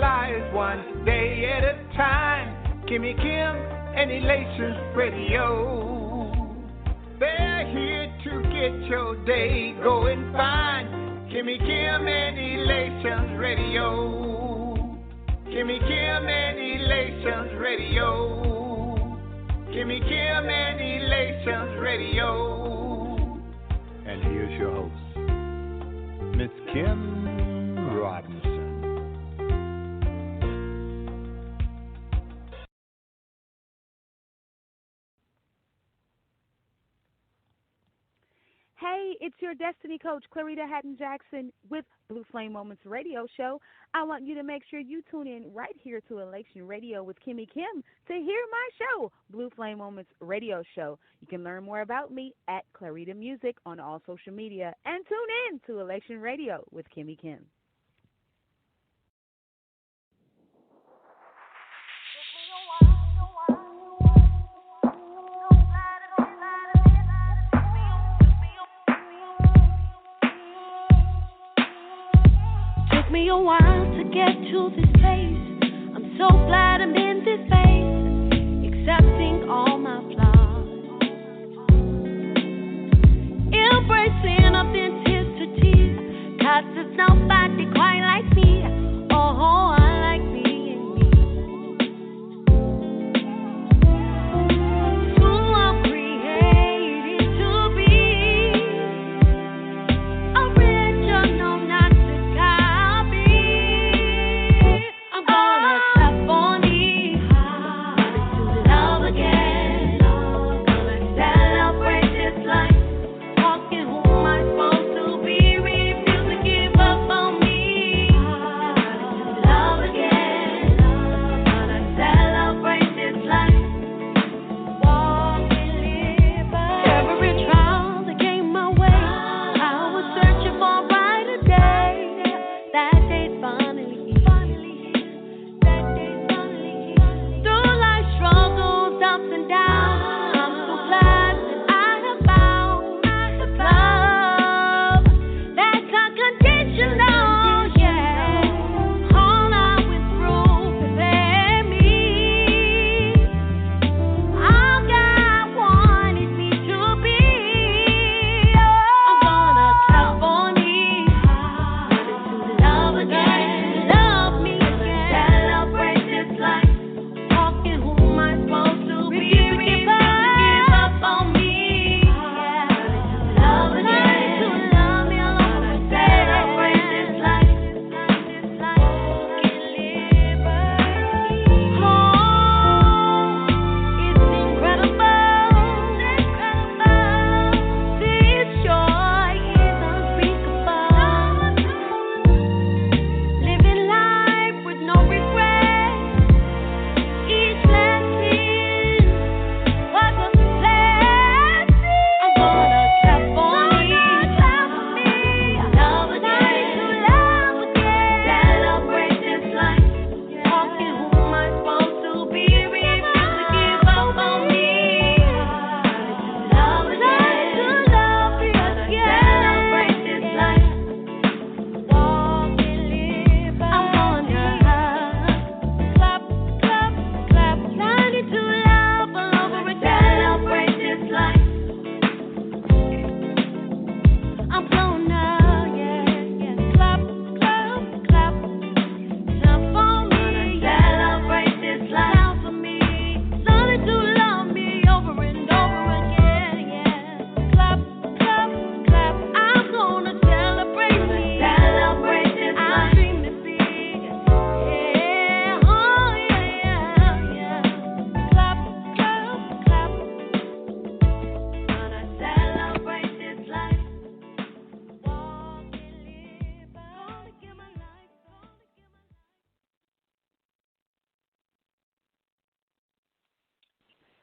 lives one day at a time. Kimmy Kim and Elations Radio. They're here to get your day going fine. Kimmy Kim and Elations Radio. Kimmy Kim and Elations Radio. Kimmy Kim and Elations Radio. And here's your host, Miss Kim Robinson. Hey, it's your Destiny Coach, Clarita Hatton-Jackson, with Blue Flame Moments Radio Show. I want you to make sure you tune in right here to Elation Radio with Kimmy Kim to hear my show, Blue Flame Moments Radio Show. You can learn more about me at Clarita Music on all social media, and tune in to Elation Radio with Kimmy Kim. Me a while to get to this place. I'm so glad I'm in this space, accepting all my flaws, embracing authenticity, 'cause there's nobody quite like me. Oh, I like being me. Who I'm created to be, original, not the guy.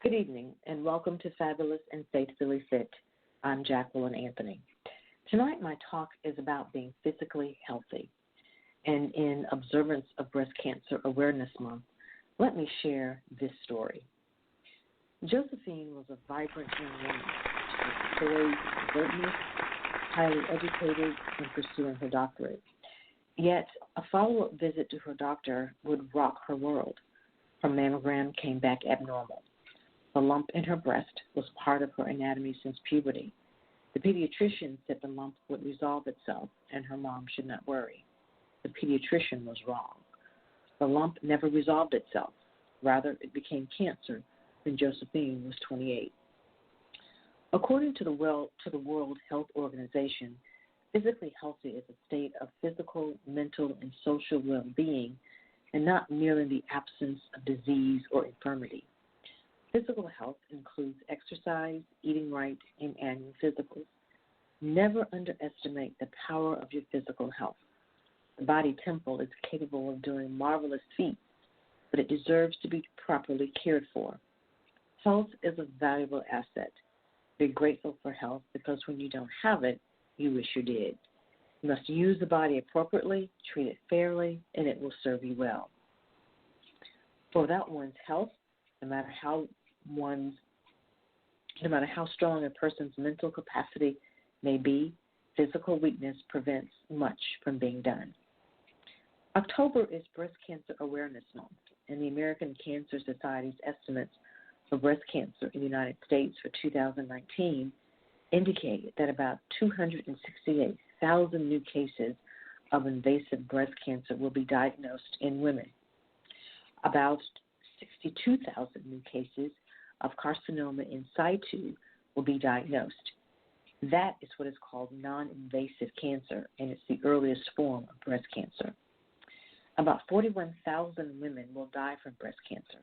Good evening, and welcome to Fabulous and Faithfully Fit. I'm Jaclyn Anthony. Tonight, my talk is about being physically healthy. And in observance of Breast Cancer Awareness Month, let me share this story. Josephine was a vibrant young woman. She was poised, verdant, highly educated, and pursuing her doctorate. Yet a follow-up visit to her doctor would rock her world. Her mammogram came back abnormal. The lump in her breast was part of her anatomy since puberty. The pediatrician said the lump would resolve itself and her mom should not worry. The pediatrician was wrong. The lump never resolved itself. Rather, it became cancer when Josephine was 28. According to the World Health Organization, physically healthy is a state of physical, mental, and social well-being, and not merely the absence of disease or infirmity. Physical health includes exercise, eating right, and annual physicals. Never underestimate the power of your physical health. The body temple is capable of doing marvelous feats, but it deserves to be properly cared for. Health is a valuable asset. Be grateful for health because when you don't have it, you wish you did. You must use the body appropriately, treat it fairly, and it will serve you well. For without one's health, no matter how strong a person's mental capacity may be, physical weakness prevents much from being done. October is Breast Cancer Awareness Month, and the American Cancer Society's estimates for breast cancer in the United States for 2019 indicated that about 268,000 new cases of invasive breast cancer will be diagnosed in women. About 62,000 new cases of carcinoma in situ will be diagnosed. That is what is called non-invasive cancer, and it's the earliest form of breast cancer. About 41,000 women will die from breast cancer.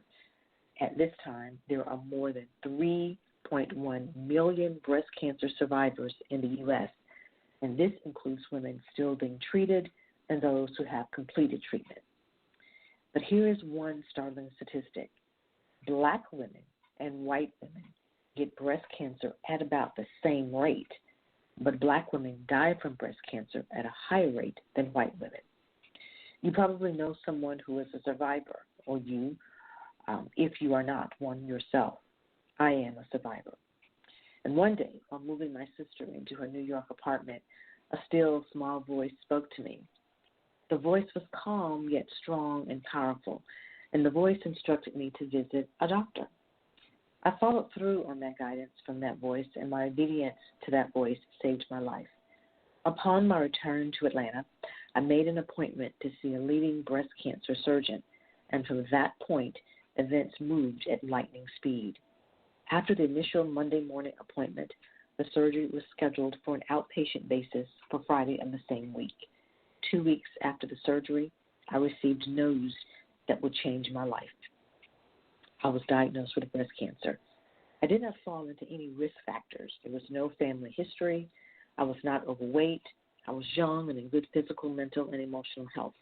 At this time, there are more than 3.1 million breast cancer survivors in the U.S., and this includes women still being treated and those who have completed treatment. But here is one startling statistic. Black women and white women get breast cancer at about the same rate, but black women die from breast cancer at a higher rate than white women. You probably know someone who is a survivor, or you, if you are not one yourself. I am a survivor. And one day, while moving my sister into her New York apartment, a still, small voice spoke to me. The voice was calm yet strong and powerful, and the voice instructed me to visit a doctor. I followed through on that guidance from that voice, and my obedience to that voice saved my life. Upon my return to Atlanta, I made an appointment to see a leading breast cancer surgeon, and from that point, events moved at lightning speed. After the initial Monday morning appointment, the surgery was scheduled for an outpatient basis for Friday of the same week. 2 weeks after the surgery, I received news that would change my life. I was diagnosed with breast cancer. I did not fall into any risk factors. There was no family history. I was not overweight. I was young and in good physical, mental, and emotional health.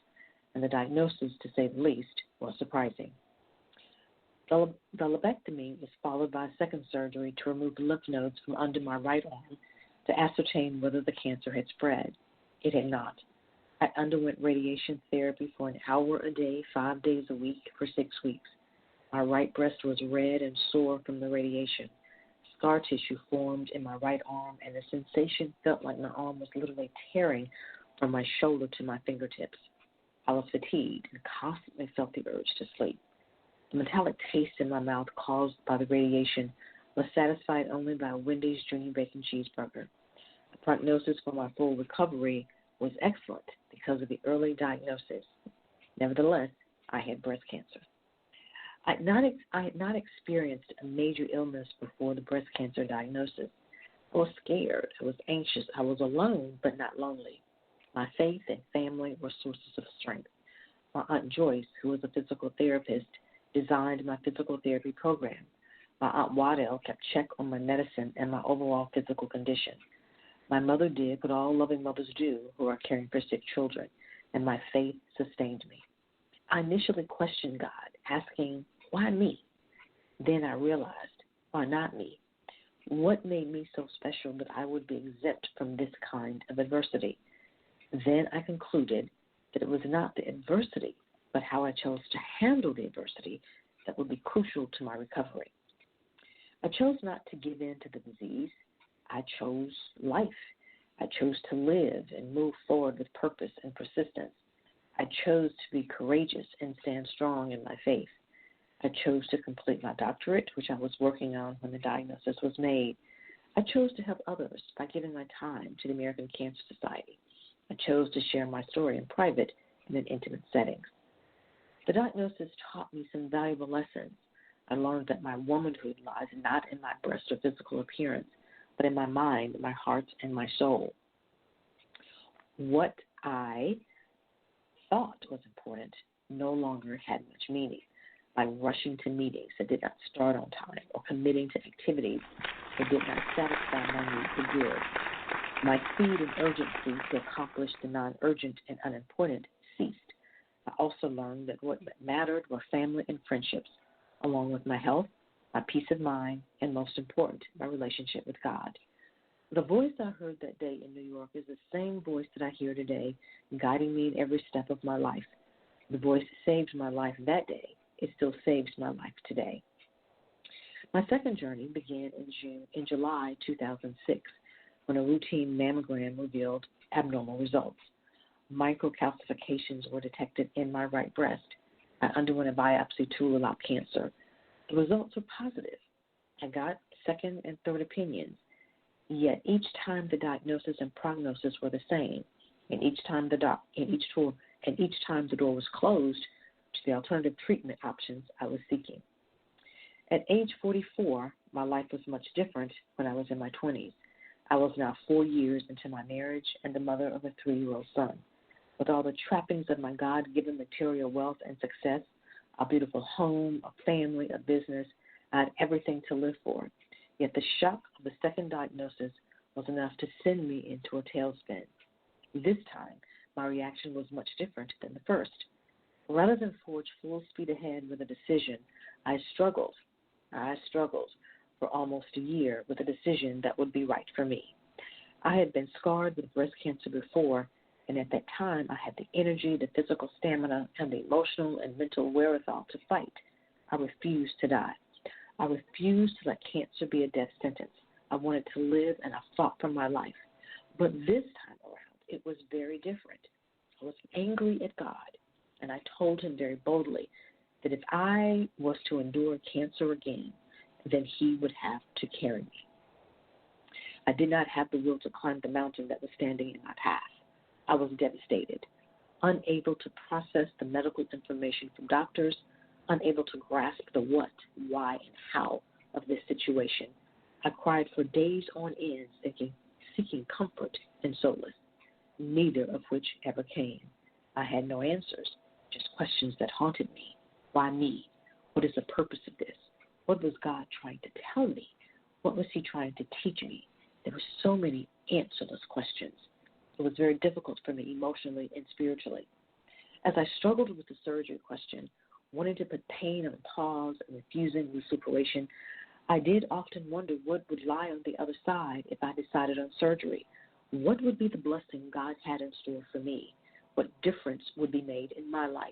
And the diagnosis, to say the least, was surprising. The lobectomy was followed by a second surgery to remove lymph nodes from under my right arm to ascertain whether the cancer had spread. It had not. I underwent radiation therapy for an hour a day, 5 days a week for 6 weeks. My right breast was red and sore from the radiation. Scar tissue formed in my right arm, and the sensation felt like my arm was literally tearing from my shoulder to my fingertips. I was fatigued and constantly felt the urge to sleep. The metallic taste in my mouth caused by the radiation was satisfied only by a Wendy's Dream Bacon Cheeseburger. The prognosis for my full recovery was excellent because of the early diagnosis. Nevertheless, I had breast cancer. I had not experienced a major illness before the breast cancer diagnosis. I was scared. I was anxious. I was alone, but not lonely. My faith and family were sources of strength. My Aunt Joyce, who was a physical therapist, designed my physical therapy program. My Aunt Waddell kept check on my medicine and my overall physical condition. My mother did what all loving mothers do who are caring for sick children, and my faith sustained me. I initially questioned God, asking, why me? Then I realized, why not me? What made me so special that I would be exempt from this kind of adversity? Then I concluded that it was not the adversity, but how I chose to handle the adversity that would be crucial to my recovery. I chose not to give in to the disease. I chose life. I chose to live and move forward with purpose and persistence. I chose to be courageous and stand strong in my faith. I chose to complete my doctorate, which I was working on when the diagnosis was made. I chose to help others by giving my time to the American Cancer Society. I chose to share my story in private and in intimate settings. The diagnosis taught me some valuable lessons. I learned that my womanhood lies not in my breast or physical appearance, but in my mind, my heart, and my soul. What I thought was important no longer had much meaning. By rushing to meetings that did not start on time or committing to activities that did not satisfy my need for good, my speed and urgency to accomplish the non-urgent and unimportant ceased. I also learned that what mattered were family and friendships, along with my health, my peace of mind, and most important, my relationship with God. The voice I heard that day in New York is the same voice that I hear today, guiding me in every step of my life. The voice that saved my life that day. It still saves my life today. My second journey began in July 2006, when a routine mammogram revealed abnormal results. Microcalcifications were detected in my right breast. I underwent a biopsy to rule out cancer. The results were positive. I got second and third opinions. Yet each time the diagnosis and prognosis were the same, and each time the door was closed to the alternative treatment options I was seeking. At age 44, my life was much different when I was in my 20s. I was now 4 years into my marriage and the mother of a 3-year-old son. With all the trappings of my God-given material wealth and success, a beautiful home, a family, a business, I had everything to live for. Yet the shock of the second diagnosis was enough to send me into a tailspin. This time, my reaction was much different than the first. Rather than forge full speed ahead with a decision, I struggled for almost a year with a decision that would be right for me. I had been scarred with breast cancer before, and at that time I had the energy, the physical stamina, and the emotional and mental wherewithal to fight. I refused to die. I refused to let cancer be a death sentence. I wanted to live, and I fought for my life. But this time around, it was very different. I was angry at God, and I told him very boldly that if I was to endure cancer again, then he would have to carry me. I did not have the will to climb the mountain that was standing in my path. I was devastated, unable to process the medical information from doctors, unable to grasp the what, why, and how of this situation. I cried for days on end, seeking comfort and solace, neither of which ever came. I had no answers, just questions that haunted me. Why me? What is the purpose of this? What was God trying to tell me? What was he trying to teach me? There were so many answerless questions. It was very difficult for me emotionally and spiritually. As I struggled with the surgery question, wanting to put pain on pause and refusing recuperation, I did often wonder what would lie on the other side if I decided on surgery. What would be the blessing God had in store for me? What difference would be made in my life?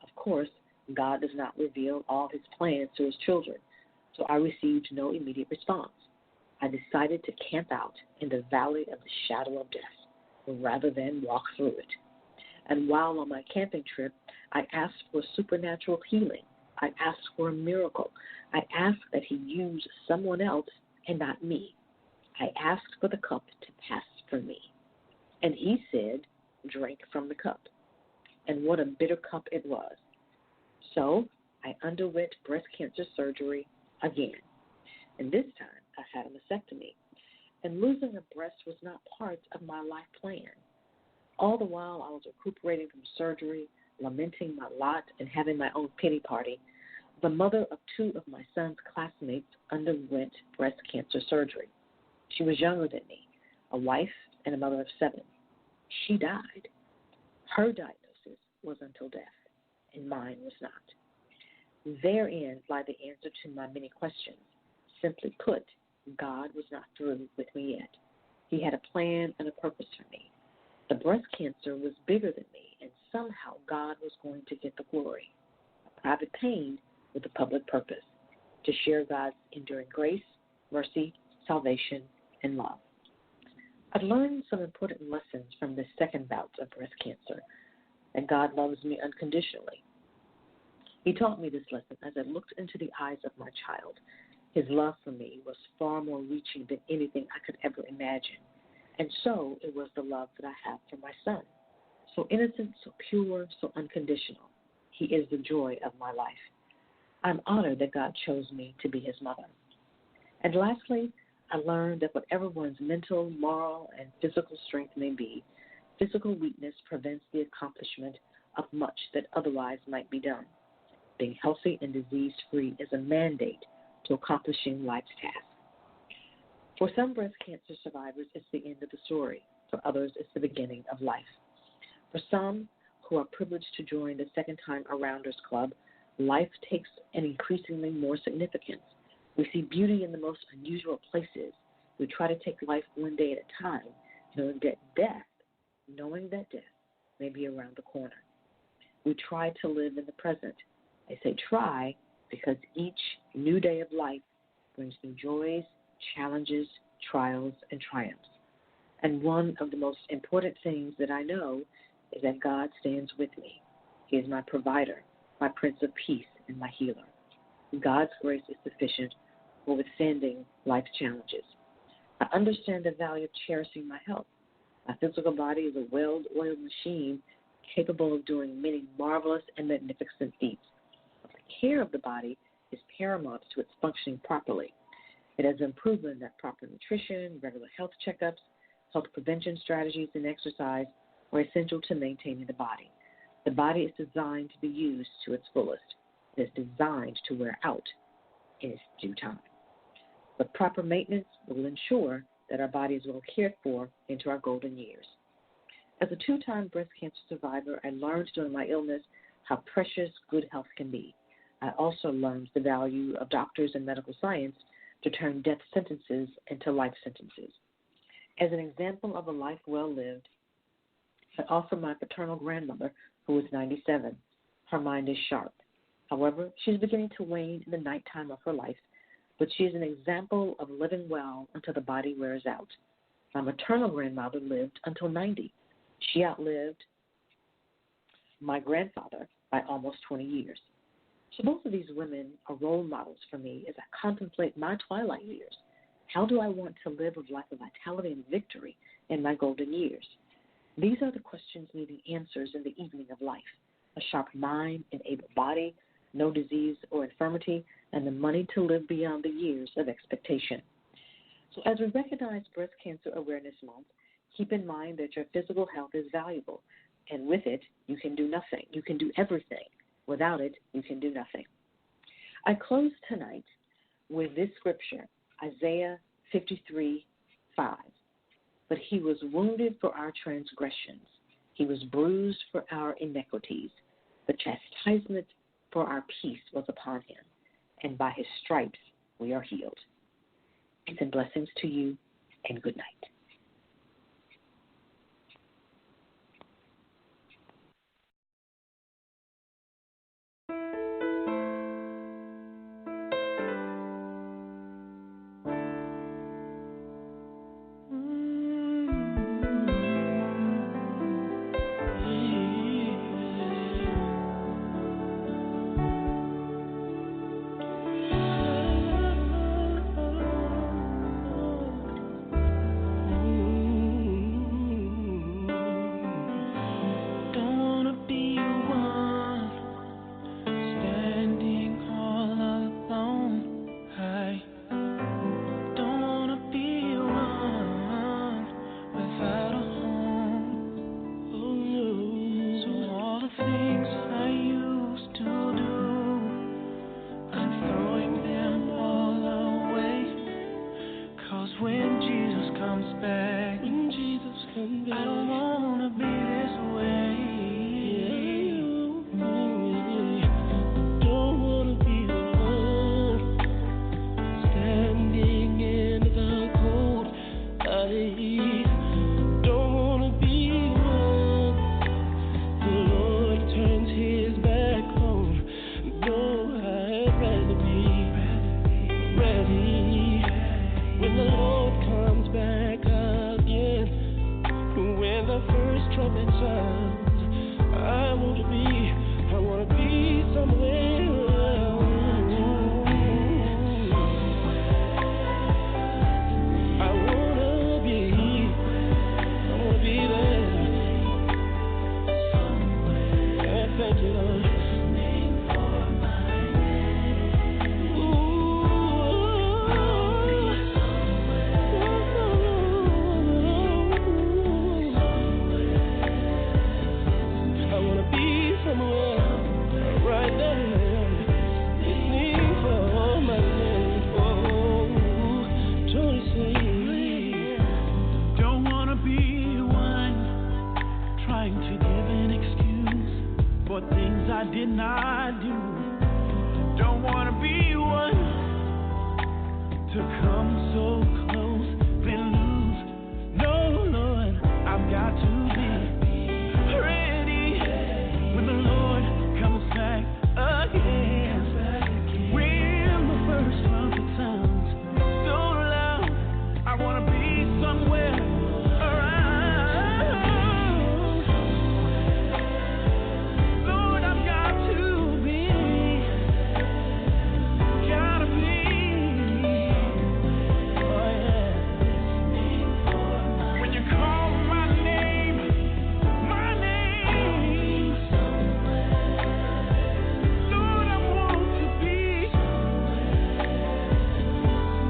Of course, God does not reveal all his plans to his children, so I received no immediate response. I decided to camp out in the valley of the shadow of death rather than walk through it. And while on my camping trip, I asked for supernatural healing. I asked for a miracle. I asked that he use someone else and not me. I asked for the cup to pass from me. And he said, drink from the cup. And what a bitter cup it was. So I underwent breast cancer surgery again. And this time I had a mastectomy. And losing a breast was not part of my life plan. All the while I was recuperating from surgery, lamenting my lot, and having my own pity party, the mother of 2 of my son's classmates underwent breast cancer surgery. She was younger than me, a wife and a mother of 7. She died. Her diagnosis was until death, and mine was not. Therein lie the answer to my many questions. Simply put, God was not through with me yet. He had a plan and a purpose for me. The breast cancer was bigger than me, and somehow God was going to get the glory. A private pain with a public purpose, to share God's enduring grace, mercy, salvation, and love. I've learned some important lessons from this second bout of breast cancer, that God loves me unconditionally. He taught me this lesson as I looked into the eyes of my child. His love for me was far more reaching than anything I could ever imagine. And so it was the love that I have for my son. So innocent, so pure, so unconditional. He is the joy of my life. I'm honored that God chose me to be his mother. And lastly, I learned that whatever one's mental, moral, and physical strength may be, physical weakness prevents the accomplishment of much that otherwise might be done. Being healthy and disease-free is a mandate to accomplishing life's task. For some breast cancer survivors, it's the end of the story. For others, it's the beginning of life. For some who are privileged to join the Second Time Arounders Club, life takes an increasingly more significance. We see beauty in the most unusual places. We try to take life one day at a time, knowing that death may be around the corner. We try to live in the present. I say try because each new day of life brings new joys, challenges, trials, and triumphs. And one of the most important things that I know is that God stands with me. He is my provider, my Prince of Peace, and my healer. God's grace is sufficient for withstanding life's challenges. I understand the value of cherishing my health. My physical body is a well-oiled machine capable of doing many marvelous and magnificent feats. But the care of the body is paramount to its functioning properly. It has been proven that proper nutrition, regular health checkups, health prevention strategies, and exercise are essential to maintaining the body. The body is designed to be used to its fullest. It is designed to wear out in its due time. But proper maintenance will ensure that our body is well cared for into our golden years. As a 2-time breast cancer survivor, I learned during my illness how precious good health can be. I also learned the value of doctors and medical science to turn death sentences into life sentences. As an example of a life well lived, I offer my paternal grandmother, who is 97. Her mind is sharp. However, she's beginning to wane in the nighttime of her life, but she is an example of living well until the body wears out. My maternal grandmother lived until 90. She outlived my grandfather by almost 20 years. So both of these women are role models for me as I contemplate my twilight years. How do I want to live a life of vitality and victory in my golden years? These are the questions needing answers in the evening of life. A sharp mind, an able body, no disease or infirmity, and the money to live beyond the years of expectation. So as we recognize Breast Cancer Awareness Month, keep in mind that your physical health is valuable, and with it, you can do nothing. You can do everything. Without it, you can do nothing. I close tonight with this scripture, Isaiah 53:5. But he was wounded for our transgressions. He was bruised for our iniquities. The chastisement for our peace was upon him, and by his stripes we are healed. Peace and blessings to you, and good night. trying to give an excuse for things I did not do. Don't want to be one to come so close, then lose. No, Lord, I've got to be ready when the Lord comes back again. When the first trumpet sounds so loud, I want to be somewhere around. Lord, I've got to be, gotta be. Oh yeah. When you call my name, Lord, I want to be,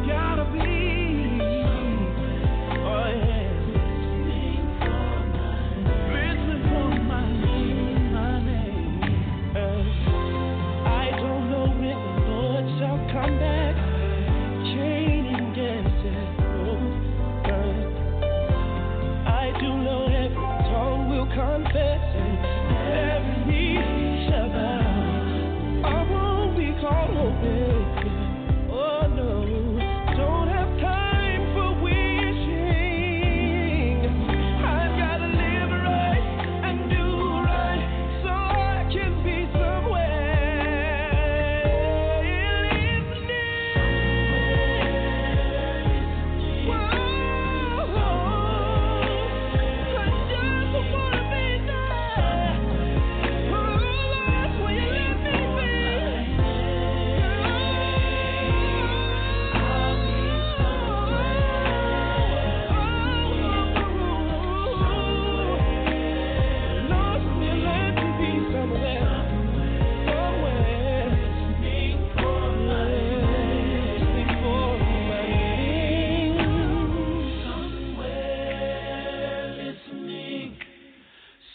gotta be. Oh yeah. Listen for my name. I don't know when the Lord shall come back, chaining guesses. I do know every tongue will confess and every knee shall bow. I won't be caught hoping. Oh no, don't have time for wishing. I've gotta live right and do right so I can be somewhere listening. Whoa, I just wanna be there. Oh, Lord, will you let me be? Lord, will you let me be somewhere, somewhere listening for my name, somewhere listening,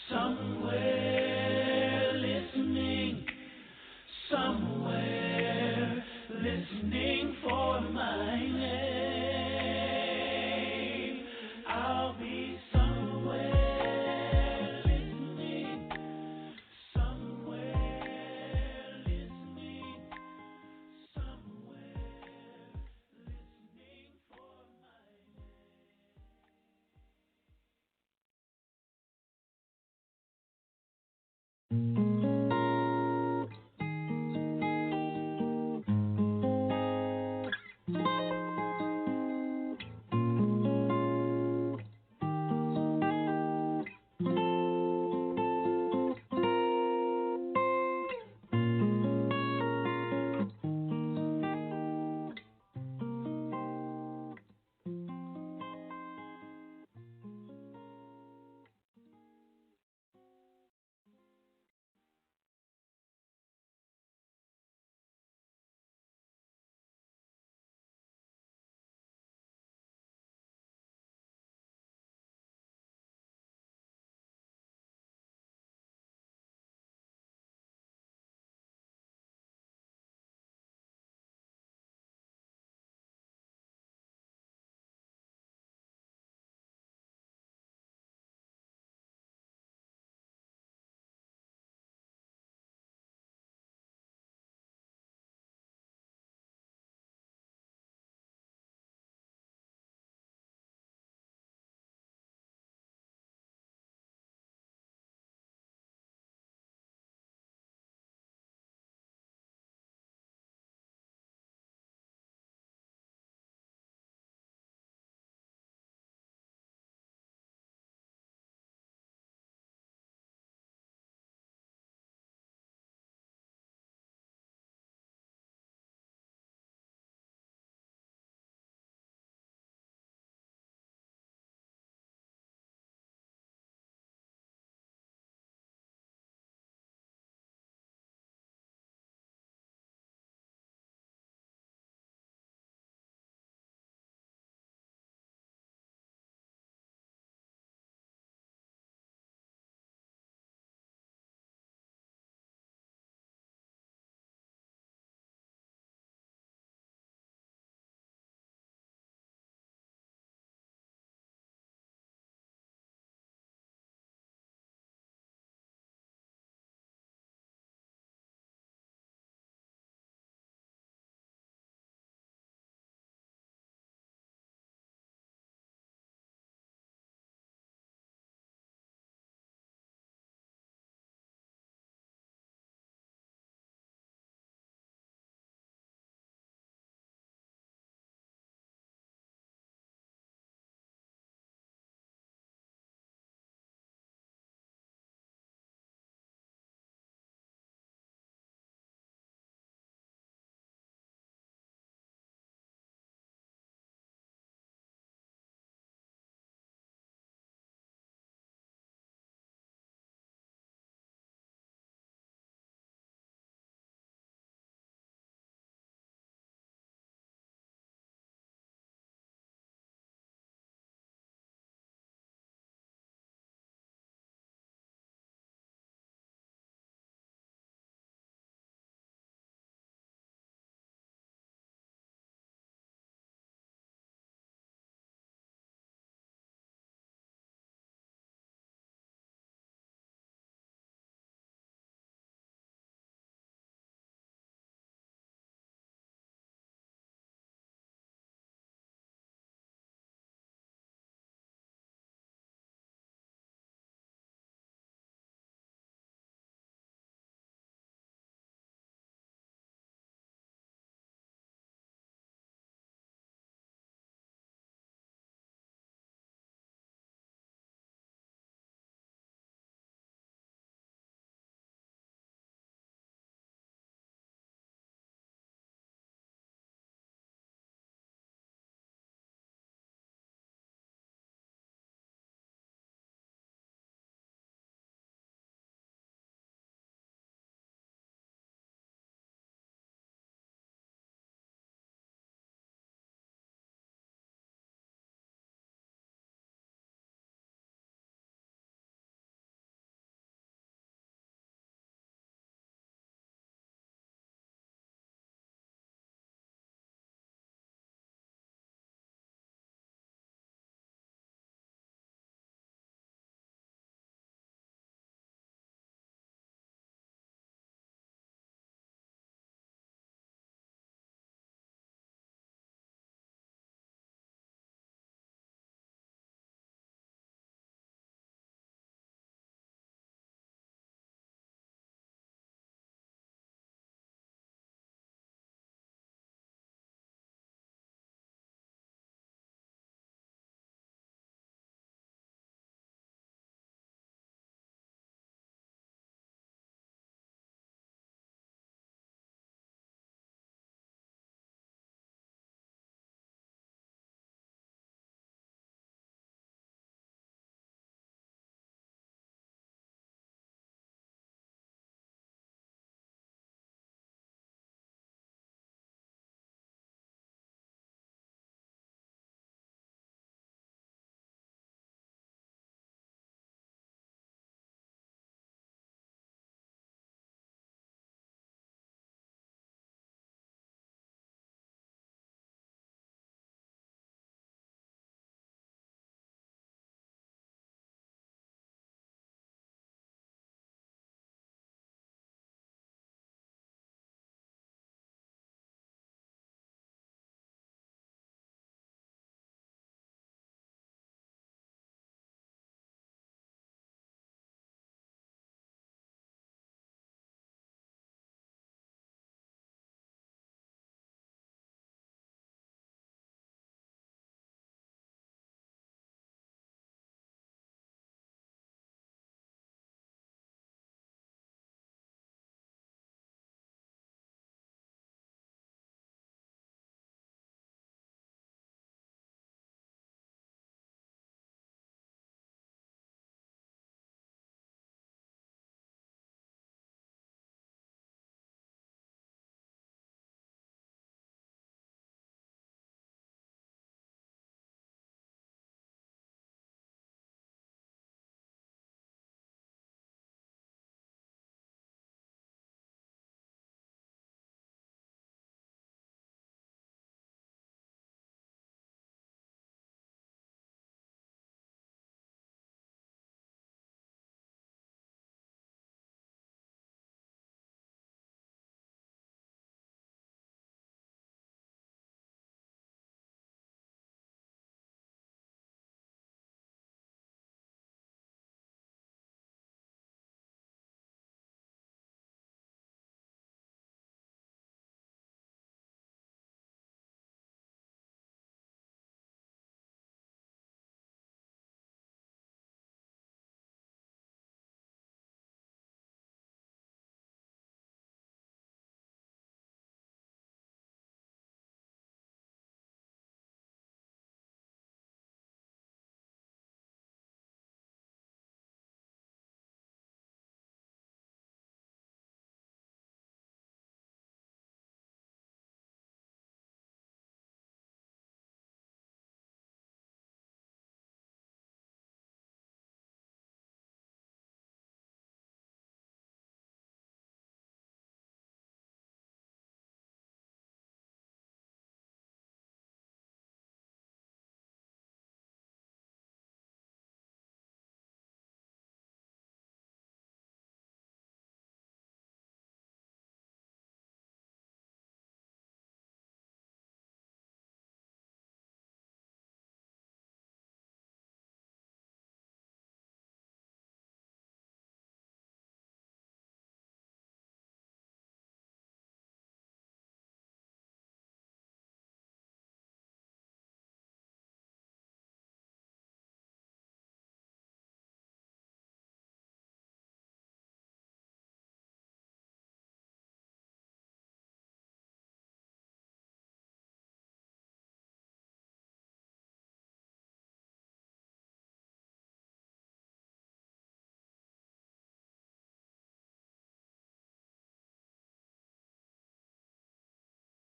somewhere listening, somewhere listening for my name. I'll be somewhere listening, somewhere listening, somewhere listening for my name.